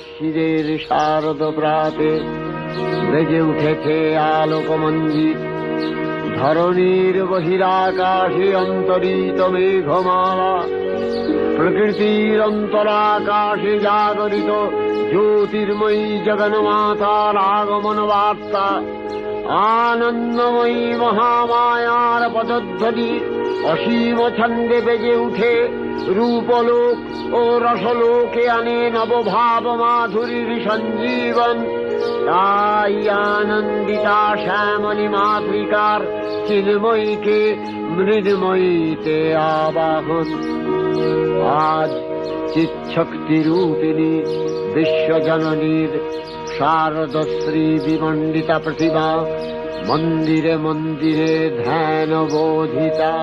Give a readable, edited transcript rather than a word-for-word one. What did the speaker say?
শিরের শারদ প্রাতে বেজে উঠেছে আলোকমঞ্জিত। ধরণীর বহিরাকাশে অন্তরিত মেঘমালা, প্রকৃতির অন্তরাকাশে জাগরিত জ্যোতির্ময়ী জগন্মাতার আগমন বার্তা। আনন্দময়ী মহামায়ার পদধ্বনি অসীম ছন্দে বেজে উঠে রূপলোক ও রসলোকে আনে নবভাব মাধুরীর সঞ্জীবন। তাই আনন্দিতা শ্যামলী মাতৃকার চিন্ময়ীকে মৃন্ময়ীতে আবাহন। আজ চিৎশক্তি রূপিণী বিশ্বজননীর শারদশ্রী বিমণ্ডিতা প্রতিমা মন্দিরে মন্দিরে ধ্যান বোধিতা।